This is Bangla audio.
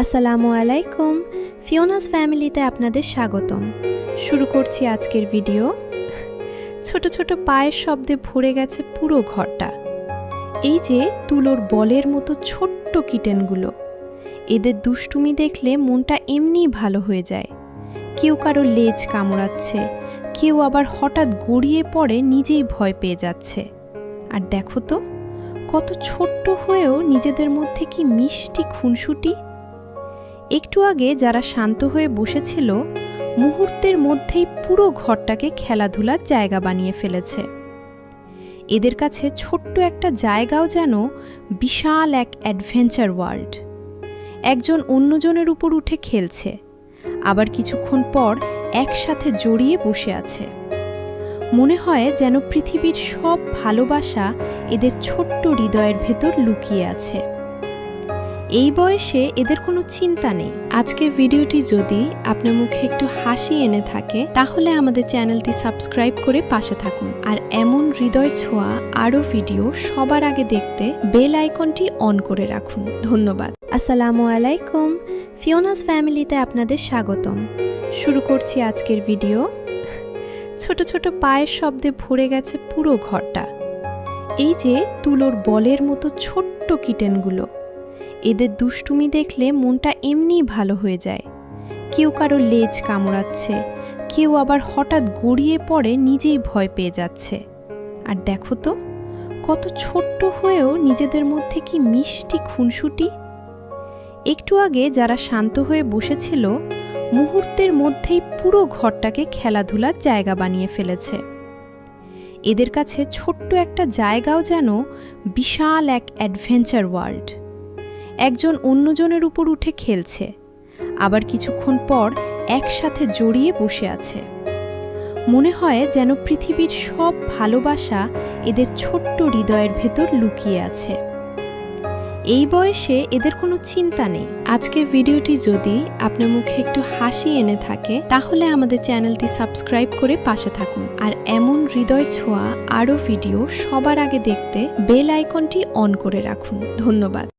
আসসালামু আলাইকুম। ফিওনাস ফ্যামিলিতে আপনাদের স্বাগতম। শুরু করছি আজকের ভিডিও। ছোট ছোট পায়ের শব্দে ভরে গেছে পুরো ঘরটা। এই যে তুলোর বলের মতো ছোট্ট কিটেনগুলো, এদের দুষ্টুমি দেখলে মনটা এমনিই ভালো হয়ে যায়। কেউ কারো লেজ কামড়াচ্ছে, কেউ আবার হঠাৎ গড়িয়ে পড়ে নিজেই ভয় পেয়ে যাচ্ছে। আর দেখো তো, কত ছোট্ট হয়েও নিজেদের মধ্যে কি মিষ্টি খুনসুটি। একটু আগে যারা শান্ত হয়ে বসেছিল, মুহূর্তের মধ্যেই পুরো ঘরটাকে খেলাধুলার জায়গা বানিয়ে ফেলেছে। এদের কাছে ছোট্ট একটা জায়গাও যেন বিশাল এক অ্যাডভেঞ্চার ওয়ার্ল্ড। একজন অন্যজনের উপর উঠে খেলছে, আবার কিছুক্ষণ পর একসাথে জড়িয়ে বসে আছে। মনে হয় যেন পৃথিবীর সব ভালোবাসা এদের ছোট্ট হৃদয়ের ভেতর লুকিয়ে আছে। এই বয়সে এদের কোনো চিন্তা নেই। আজকের ভিডিওটি যদি আপনার মুখে একটু হাসি এনে থাকে, তাহলে আমাদের চ্যানেলটি সাবস্ক্রাইব করে পাশে থাকুন। আর এমন হৃদয় ছোঁয়া আরও ভিডিও সবার আগে দেখতে বেল আইকনটি অন করে রাখুন। ধন্যবাদ। আসসালামু আলাইকুম। ফিওনাস ফ্যামিলিতে আপনাদের স্বাগতম। শুরু করছি আজকের ভিডিও। ছোট ছোট পায়ের শব্দে ভরে গেছে পুরো ঘরটা। এই যে তুলোর বলের মতো ছোট্ট কিটেনগুলো, এদের দুষ্টুমি দেখলে মনটা এমনিই ভালো হয়ে যায়। কেউ কারো লেজ কামড়াচ্ছে, কেউ আবার হঠাৎ গড়িয়ে পড়ে নিজেই ভয় পেয়ে যাচ্ছে। আর দেখো তো, কত ছোট্ট হয়েও নিজেদের মধ্যে কি মিষ্টি খুনসুটি। একটু আগে যারা শান্ত হয়ে বসেছিল, মুহূর্তের মধ্যেই পুরো ঘরটাকে খেলাধুলার জায়গা বানিয়ে ফেলেছে। এদের কাছে ছোট্ট একটা জায়গাও যেন বিশাল এক অ্যাডভেঞ্চার ওয়ার্ল্ড। একজন অন্যজনের উপর উঠে খেলছে, আবার কিছুক্ষণ পর একসাথে জড়িয়ে বসে আছে। মনে হয় যেন পৃথিবীর সব ভালোবাসা এদের ছোট্ট হৃদয়ের ভেতর লুকিয়ে আছে। এই বয়সে এদের কোনো চিন্তা নেই। আজকের ভিডিওটি যদি আপনার মুখে একটু হাসি এনে থাকে, তাহলে আমাদের চ্যানেলটি সাবস্ক্রাইব করে পাশে থাকুন। আর এমন হৃদয় ছোঁয়া আরও ভিডিও সবার আগে দেখতে বেল আইকনটি অন করে রাখুন। ধন্যবাদ।